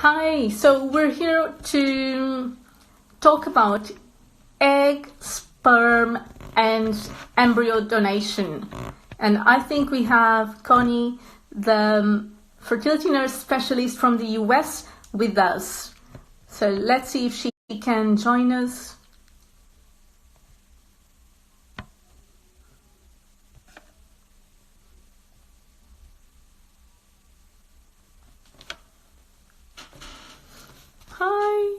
Hi, so we're here to talk about egg, sperm, and embryo donation. And I think we have Connie, the fertility nurse specialist from the US, with us. So let's see if she can join us. Hi.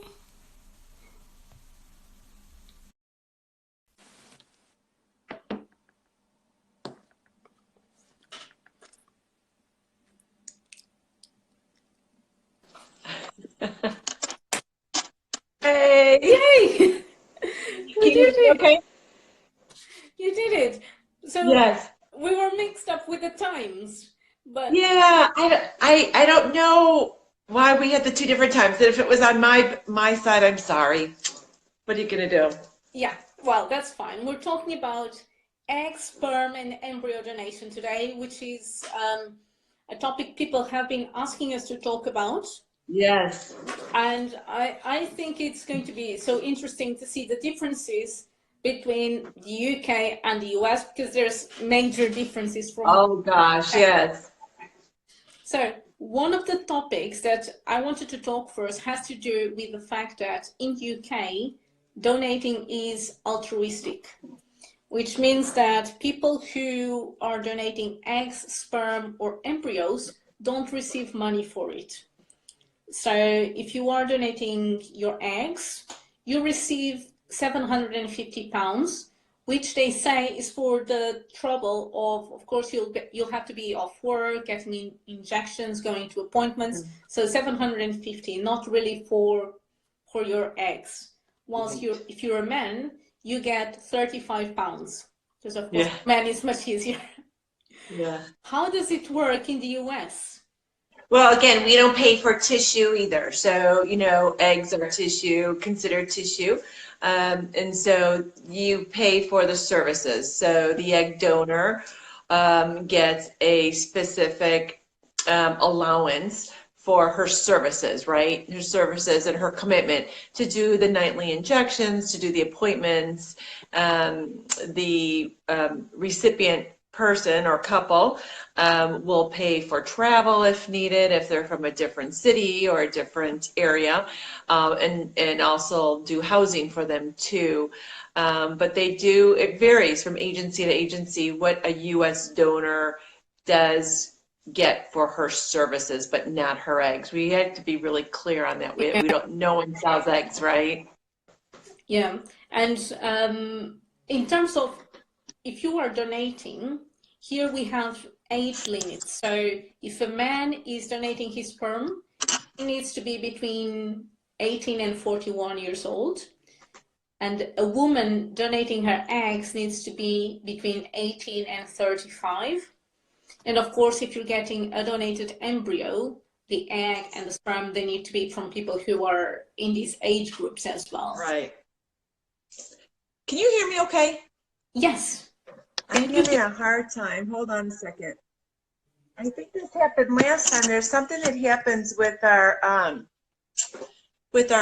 Hey, Yay! We can you hear did me it! okay? You did it! So Yes. we were mixed up with the times, but Yeah, I don't know why we had the two different times. And if it was on my side, I'm sorry. What are you gonna do? yeah, well, that's fine. We're talking about egg, sperm, and embryo donation today, which is a topic people have been asking us to talk about. Yes. And I think it's going to be so interesting to see the differences between the UK and the US because there's major differences from one Oh gosh, to the other. yes. So one of the topics that I wanted to talk first has to do with the fact that in the UK, donating is altruistic, which means that people who are donating eggs, sperm, or embryos don't receive money for it. So if you are donating your eggs, you receive £750, which they say is for the trouble of course, you'll have to be off work, getting injections, going to appointments. So 750, not really for your eggs. Whilst Right. if you're a man, you get £35 because of course Yeah, men is much easier. yeah. How does it work in the US? Well, again, we don't pay for tissue either. So, eggs are tissue, considered tissue. And so you pay for the services. So the egg donor gets a specific allowance for her services, right? Her services and her commitment to do the nightly injections, to do the appointments. The recipient person or couple will pay for travel if needed, if they're from a different city or a different area, and also do housing for them too. But it varies from agency to agency what a U.S. donor does get for her services, but not her eggs. We have to be really clear on that. We don't, no one sells eggs, right? Yeah, and in terms of if you are donating, here we have age limits. So if a man is donating his sperm, he needs to be between 18 and 41 years old. And a woman donating her eggs needs to be between 18 and 35. And of course, if you're getting a donated embryo, the egg and the sperm, they need to be from people who are in these age groups as well. Right. Can you hear me okay? Yes. Can I'm you having a hard time. Hold on a second. I think this happened last time. There's something that happens with our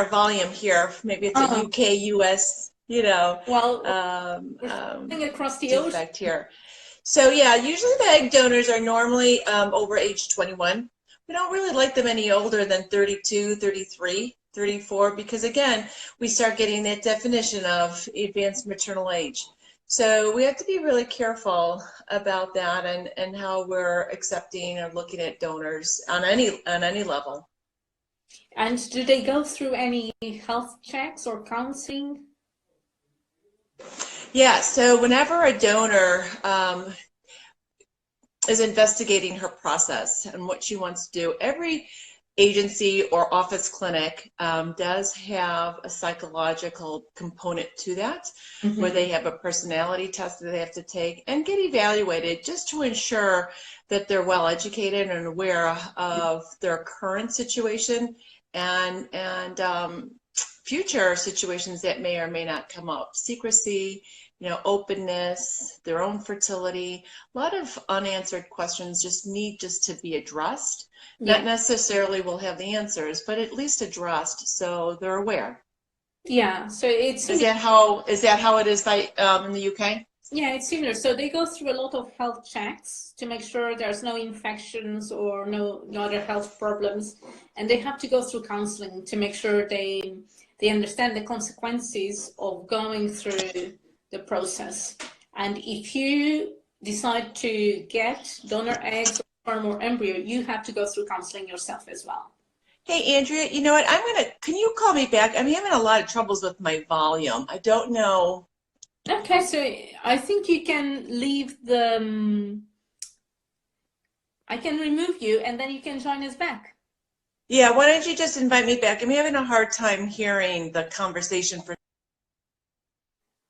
volume here. Maybe it's a hear? UK US, Well, um, we're um, traveling across the ocean. defect here. So yeah, usually the egg donors are normally over age 21. We don't really like them any older than 32, 33, 34, because again, we start getting that definition of advanced maternal age. So we have to be really careful about that and how we're accepting or looking at donors on any level. And do they go through any health checks or counseling? Yeah, so whenever a donor is investigating her process and what she wants to do, every agency or office clinic does have a psychological component to that, where they have a personality test that they have to take and get evaluated just to ensure that they're well educated and aware of their current situation and future situations that may or may not come up. Secrecy openness, their own fertility. A lot of unanswered questions just need to be addressed. Not necessarily will have the answers, but at least addressed so they're aware. Yeah, so it's is that how it is by in the UK? Yeah, it's similar. So they go through a lot of health checks to make sure there's no infections or no other health problems, and they have to go through counseling to make sure they understand the consequences of going through the process. And if you decide to get donor eggs or sperm or embryo, you have to go through counseling yourself as well. Hey, Andrea, you know what? Can you call me back? I'm having a lot of troubles with my volume. I don't know. Okay, so I think you can leave the, I can remove you and then you can join us back. Yeah, why don't you just invite me back? I'm having a hard time hearing the conversation for.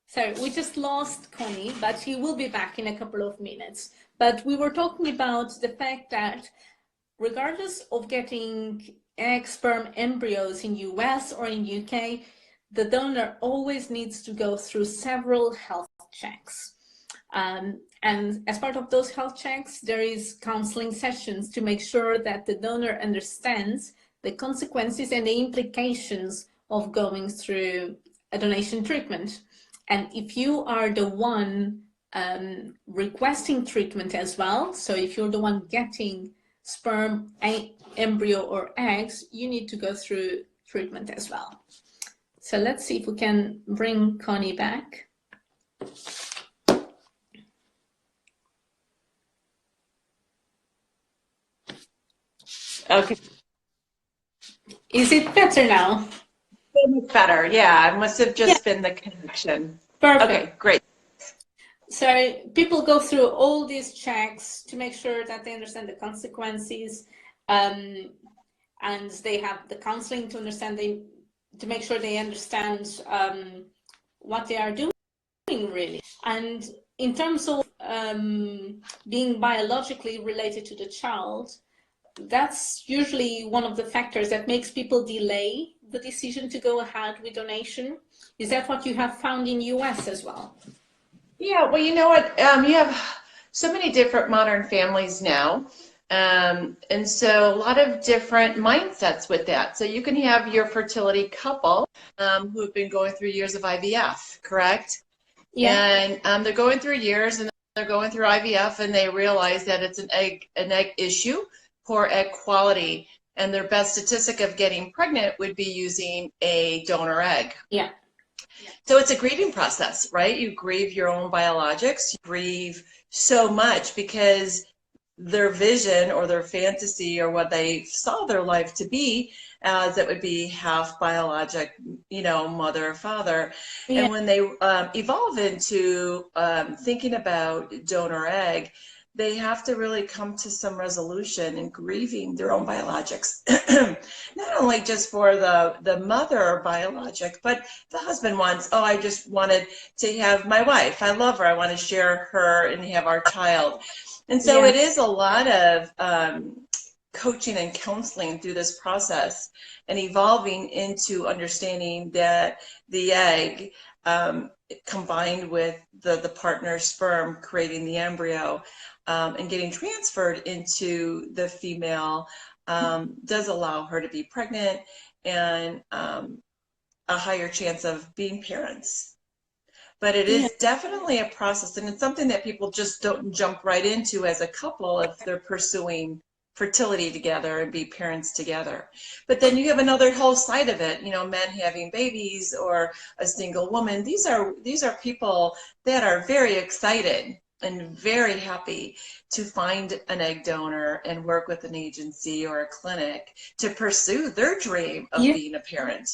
So we just lost Connie, but she will be back in a couple of minutes. But we were talking about the fact that regardless of getting egg, sperm, embryos in US or in UK, the donor always needs to go through several health checks. And as part of those health checks, there is counseling sessions to make sure that the donor understands the consequences and the implications of going through a donation treatment. And if you are the one requesting treatment as well, so if you're the one getting sperm, embryo, or eggs, you need to go through treatment as well. So let's see if we can bring Connie back. Okay. Is it better now? It's better, yeah. It must have just been the connection. Perfect. Okay, great. So people go through all these checks to make sure that they understand the consequences, and they have the counseling to understand to make sure they understand what they are doing really. And in terms of being biologically related to the child, that's usually one of the factors that makes people delay the decision to go ahead with donation. Is that what you have found in US as well? Yeah, well, you know what? You have so many different modern families now. And so a lot of different mindsets with that. So you can have your fertility couple who have been going through years of IVF, correct? Yeah. And they're going through years and they're going through IVF and they realize that it's an egg issue, poor egg quality, and their best statistic of getting pregnant would be using a donor egg. Yeah. So it's a grieving process, right? You grieve your own biologics, you grieve so much because their vision or their fantasy or what they saw their life to be as it would be half biologic, mother or father. Yeah. And when they evolve into thinking about donor egg, they have to really come to some resolution in grieving their own biologics. Not only just for the mother biologic, but the husband wants, I just wanted to have my wife. I love her. I want to share her and have our child. And so it is a lot of coaching and counseling through this process and evolving into understanding that the egg combined with the partner's sperm creating the embryo and getting transferred into the female does allow her to be pregnant and a higher chance of being parents. But it is definitely a process, and it's something that people just don't jump right into as a couple if they're pursuing fertility together and be parents together. But then you have another whole side of it, men having babies or a single woman. These are people that are very excited and very happy to find an egg donor and work with an agency or a clinic to pursue their dream of being a parent.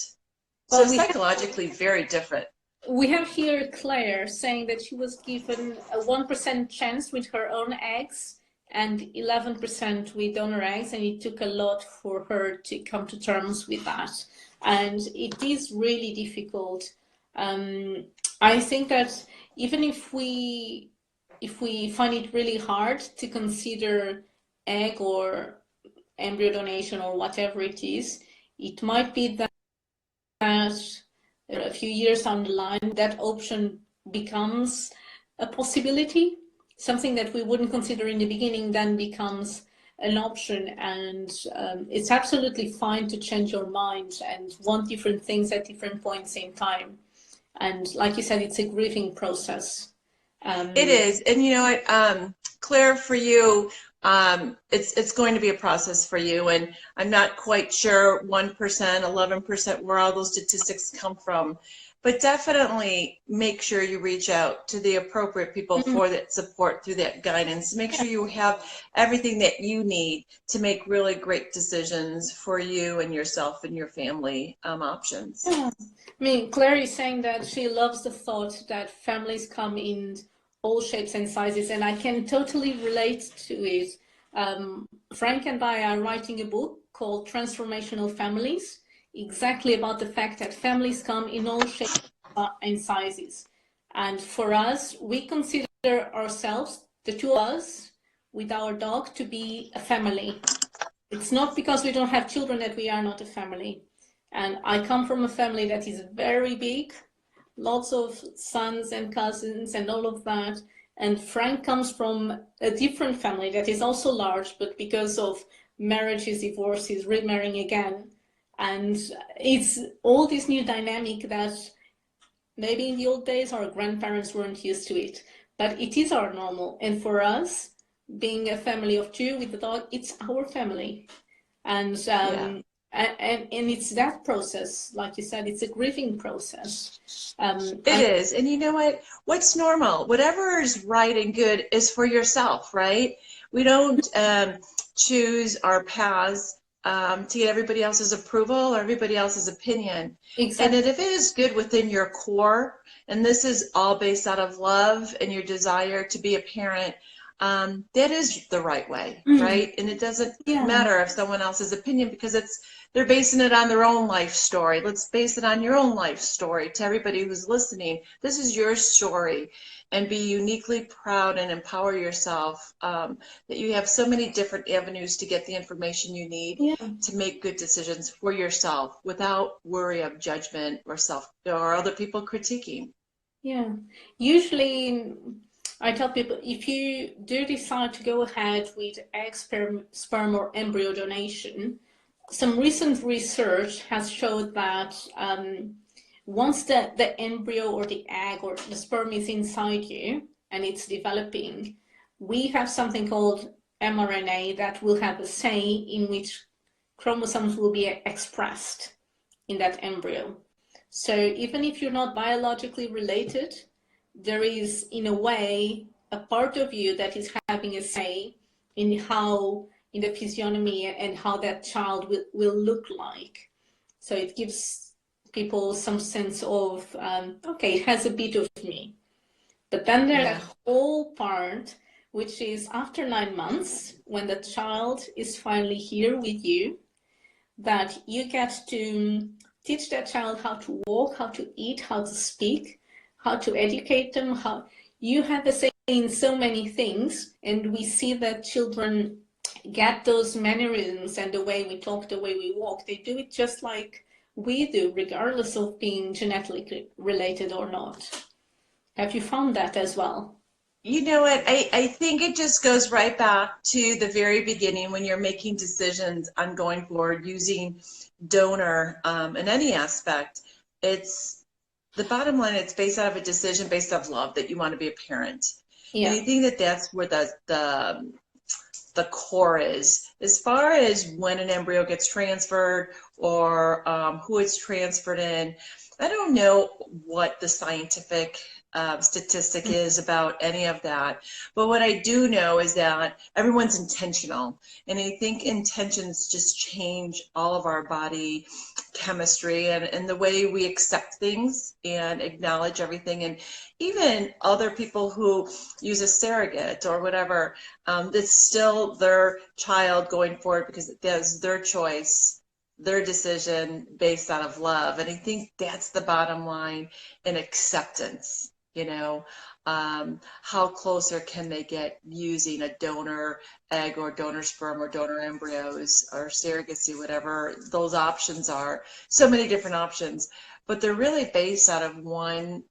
So psychologically very different. We have here Claire saying that she was given a 1% chance with her own eggs and 11% with donor eggs, and it took a lot for her to come to terms with that. And it is really difficult. I think that even if we find it really hard to consider egg or embryo donation or whatever it is, it might be that a few years down the line, that option becomes a possibility. Something that we wouldn't consider in the beginning then becomes an option, and it's absolutely fine to change your mind and want different things at different points in time. And like you said, it's a grieving process. It is, and you know what, Claire, for you, it's going to be a process for you, and I'm not quite sure 1%, 11%, where all those statistics come from, but definitely make sure you reach out to the appropriate people for that support, through that guidance. Make sure you have everything that you need to make really great decisions for you and yourself and your family options. Yeah. I mean, Claire is saying that she loves the thought that families come in all shapes and sizes, and I can totally relate to it. Frank and I are writing a book called Transformational Families, exactly about the fact that families come in all shapes and sizes. And for us, we consider ourselves, the two of us, with our dog, to be a family. It's not because we don't have children that we are not a family. And I come from a family that is very big, lots of sons and cousins and all of that. And Frank comes from a different family that is also large, but because of marriages, divorces, remarrying again. And it's all this new dynamic that maybe in the old days our grandparents weren't used to it, but it is our normal. And for us, being a family of two with the dog, it's our family. And and it's that process, like you said, it's a grieving process. It is, and you know what? What's normal? Whatever is right and good is for yourself, right? We don't choose our paths to get everybody else's approval or everybody else's opinion. Exactly. And if it is good within your core, and this is all based out of love and your desire to be a parent, that is the right way, right? And it doesn't matter if someone else's opinion, because they're basing it on their own life story. Let's base it on your own life story. To everybody who's listening, this is your story, and be uniquely proud and empower yourself that you have so many different avenues to get the information you need to make good decisions for yourself without worry of judgment or other people critiquing. Yeah, usually I tell people, if you do decide to go ahead with egg, sperm or embryo donation, some recent research has showed that once the embryo or the egg or the sperm is inside you and it's developing, we have something called mRNA that will have a say in which chromosomes will be expressed in that embryo. So even if you're not biologically related, there is, in a way, a part of you that is having a say in the physiognomy and how that child will look like. So it gives people some sense of, okay, it has a bit of me. But then there's that whole part, which is after 9 months, when the child is finally here with you, that you get to teach that child how to walk, how to eat, how to speak, how to educate them, how you have a say in so many things. And we see that children get those mannerisms and the way we talk, the way we walk. They do it just like we do, regardless of being genetically related or not. Have you found that as well? You know what, I think it just goes right back to the very beginning when you're making decisions on going forward using donor in any aspect. It's the bottom line, it's based out of a decision based off love that you want to be a parent. And I think that's where the core is. As far as when an embryo gets transferred or who it's transferred in, I don't know what the scientific statistic is about any of that, but what I do know is that everyone's intentional, and I think intentions just change all of our body chemistry and the way we accept things and acknowledge everything. And even other people who use a surrogate or whatever, it's still their child going forward because that's their choice, their decision based out of love. And I think that's the bottom line in acceptance. You know, how closer can they get using a donor egg or donor sperm or donor embryos or surrogacy, whatever those options are. So many different options, but they're really based out of one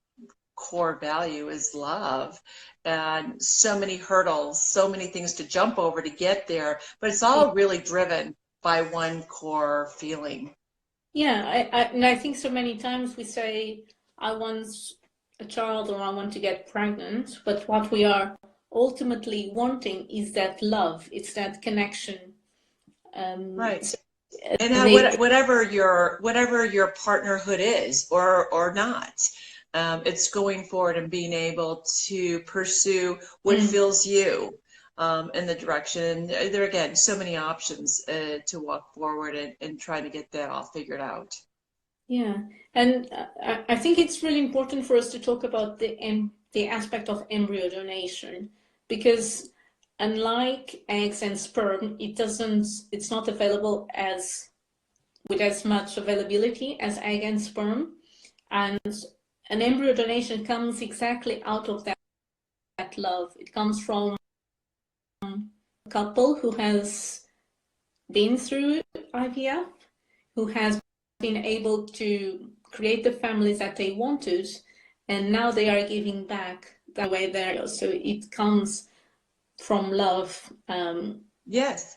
core value is love, and so many hurdles, so many things to jump over to get there, but it's all really driven by one core feeling. Yeah, and I think so many times we say, I want a child or I want to get pregnant, but what we are ultimately wanting is that love, it's that connection. Right. So And they, whatever your partnerhood is or not, it's going forward and being able to pursue what fills you in the direction. There again, so many options to walk forward and trying to get that all figured out. yeah, and I think it's really important for us to talk about the aspect of embryo donation, because unlike eggs and sperm, it's not available as with as much availability as egg and sperm, and an embryo donation comes exactly out of that love. It comes from a couple who has been through IVF, who has been able to create the families that they wanted, and now they are giving back that way there. So it comes from love. Yes.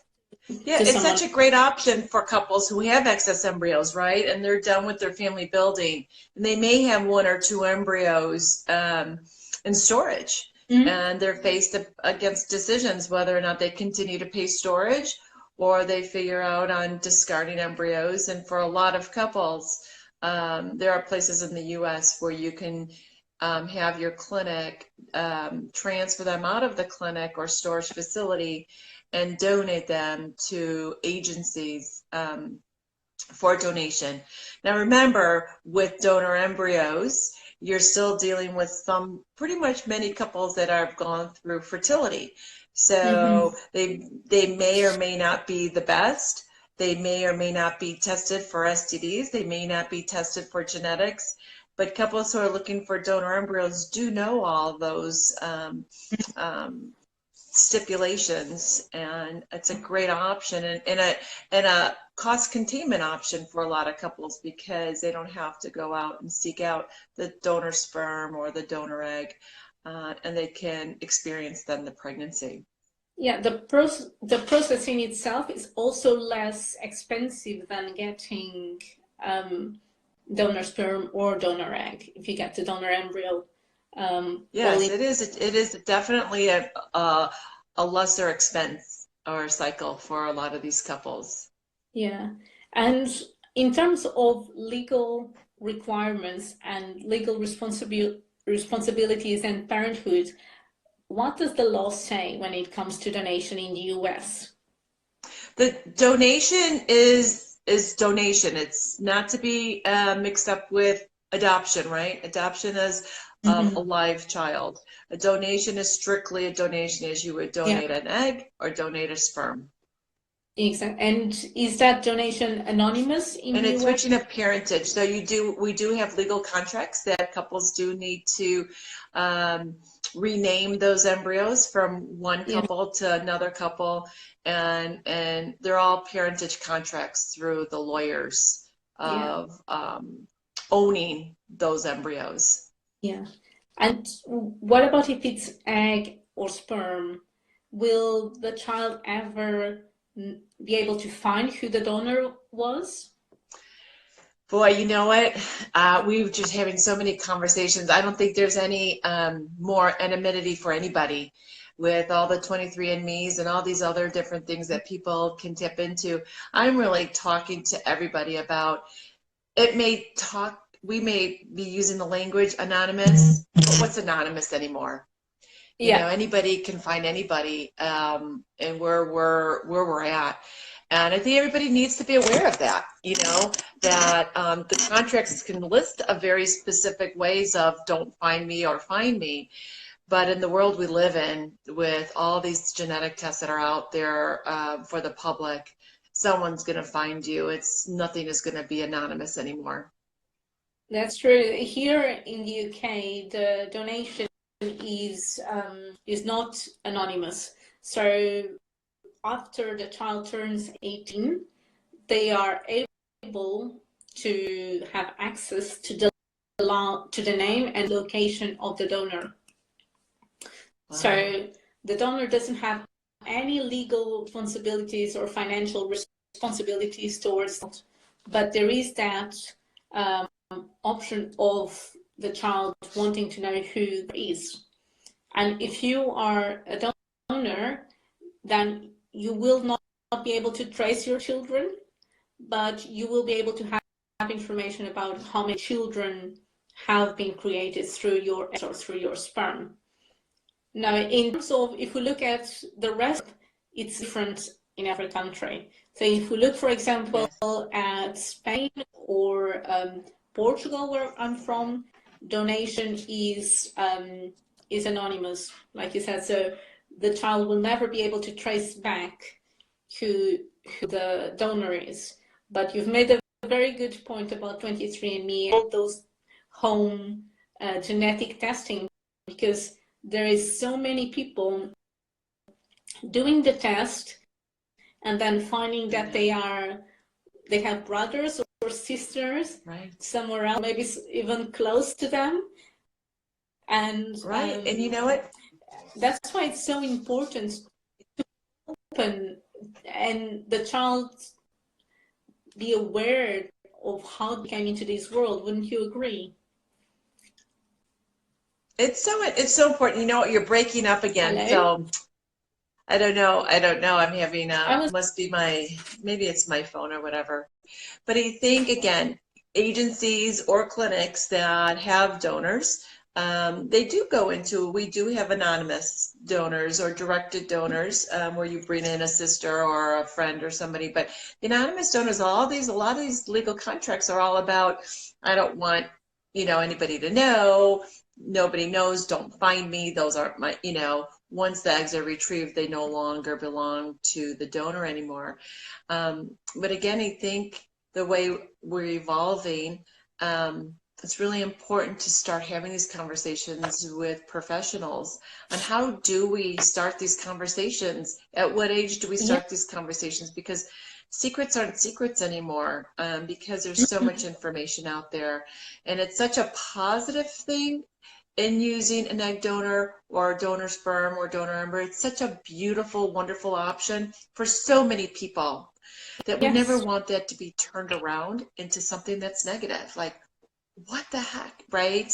Yeah, To it's someone. such a great option for couples who have excess embryos, right? And they're done with their family building, and they may have one or two embryos in storage, and they're faced against decisions whether or not they continue to pay storage or they figure out on discarding embryos. And for a lot of couples, there are places in the U.S. where you can have your clinic transfer them out of the clinic or storage facility and donate them to agencies for donation. Now remember, with donor embryos, you're still dealing with some pretty much many couples that have gone through fertility. So they may or may not be the best. They may or may not be tested for STDs. They may not be tested for genetics. But couples who are looking for donor embryos do know all those stipulations, and it's a great option and a cost containment option for a lot of couples, because they don't have to go out and seek out the donor sperm or the donor egg, and they can experience then the pregnancy. Yeah, the process in itself is also less expensive than getting donor sperm or donor egg if you get the donor embryo. Yes, it is. It is definitely a lesser expense or cycle for a lot of these couples. Yeah, and in terms of legal requirements and legal responsibilities and parenthood, what does the law say when it comes to donation in the US? The donation is donation. It's not to be mixed up with adoption, right? Adoption is a live child. A donation is strictly a donation, as you would donate an egg or donate a sperm. Exactly. And is that donation anonymous in And the it's US? switching of parentage. So we do have legal contracts that couples do need to rename those embryos from one couple to another couple, and they're all parentage contracts through the lawyers of owning those embryos. Yeah. And what about if it's egg or sperm? Will the child ever be able to find who the donor was? Boy, you know what? We were just having so many conversations. I don't think there's any more anonymity for anybody with all the 23andMe's and all these other different things that people can tip into. I'm really talking to everybody about it. We may be using the language anonymous, but what's anonymous anymore? You know, anybody can find anybody, and where we're at. And I think everybody needs to be aware of that, you know, that the contracts can list a very specific ways of don't find me or find me. But in the world we live in, with all these genetic tests that are out there for the public, someone's going to find you. Nothing is going to be anonymous anymore. That's true. Here in the UK, the donation is not anonymous. So after the child turns 18, they are able to have access to to the name and location of the donor. Wow. So the donor doesn't have any legal responsibilities or financial responsibilities towards it, but there is that option of the child wanting to know who it is. And if you are a donor, then you will not be able to trace your children, but you will be able to have information about how many children have been created through your eggs or through your sperm. Now, in terms of, if we look at the rest, it's different in every country. So if we look, for example, at Spain or Portugal, where I'm from, donation is anonymous, like you said. So the child will never be able to trace back who the donor is. But you've made a very good point about 23andMe and all those home genetic testing, because there is so many people doing the test and then finding that they have brothers or sisters somewhere else, maybe even close to them. And and you know what? That's why it's so important to open and the child be aware of how they came into this world. Wouldn't you agree? It's so important. You know what? You're breaking up again. Hello? So I don't know. I'm having must be maybe it's my phone or whatever. But I think, again, agencies or clinics that have donors, we do have anonymous donors or directed donors, where you bring in a sister or a friend or somebody. But the anonymous donors, a lot of these legal contracts are all about, I don't want, anybody to know. Nobody knows. Don't find me. Those aren't my, once the eggs are retrieved, they no longer belong to the donor anymore. But again, I think the way we're evolving, it's really important to start having these conversations with professionals on how do we start these conversations? At what age do we start these conversations? Because secrets aren't secrets anymore, because there's so much information out there. And it's such a positive thing in using an egg donor or donor sperm or donor embryo. It's such a beautiful, wonderful option for so many people that we never want that to be turned around into something that's negative. Like, what the heck, right?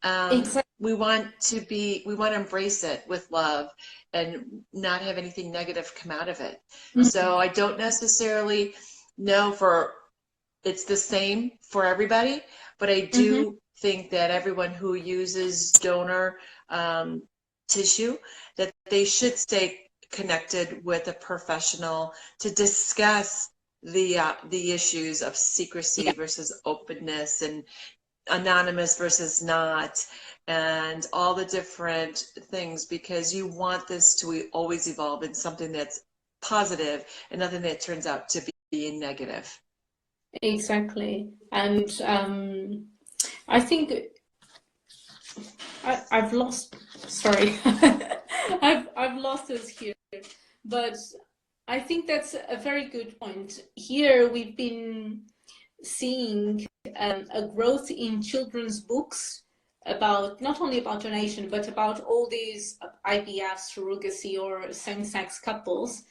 Exactly. We want to embrace it with love and not have anything negative come out of it. So I don't necessarily know it's the same for everybody, but I do think that everyone who uses donor tissue, that they should stay connected with a professional to discuss the issues of secrecy versus openness and anonymous versus not, and all the different things, because you want this to always evolve in something that's positive and nothing that turns out to be negative. Exactly. And I think I've lost, sorry, I've lost us here, but I think that's a very good point. Here we've been seeing a growth in children's books about, not only about donation, but about all these IVF, surrogacy, or same-sex couples,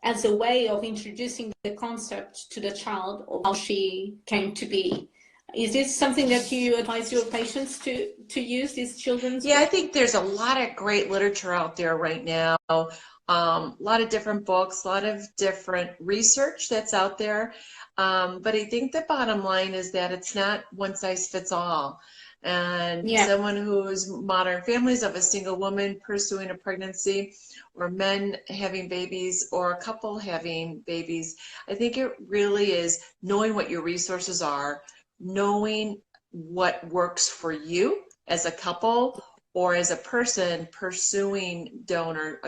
as a way of introducing the concept to the child of how she came to be. Is this something that you advise your patients to use, these children's books? I think there's a lot of great literature out there right now. A lot of different books, a lot of different research that's out there. But I think the bottom line is that it's not one size fits all. And someone who's modern families of a single woman pursuing a pregnancy, or men having babies, or a couple having babies, I think it really is knowing what your resources are, knowing what works for you as a couple or as a person pursuing a donor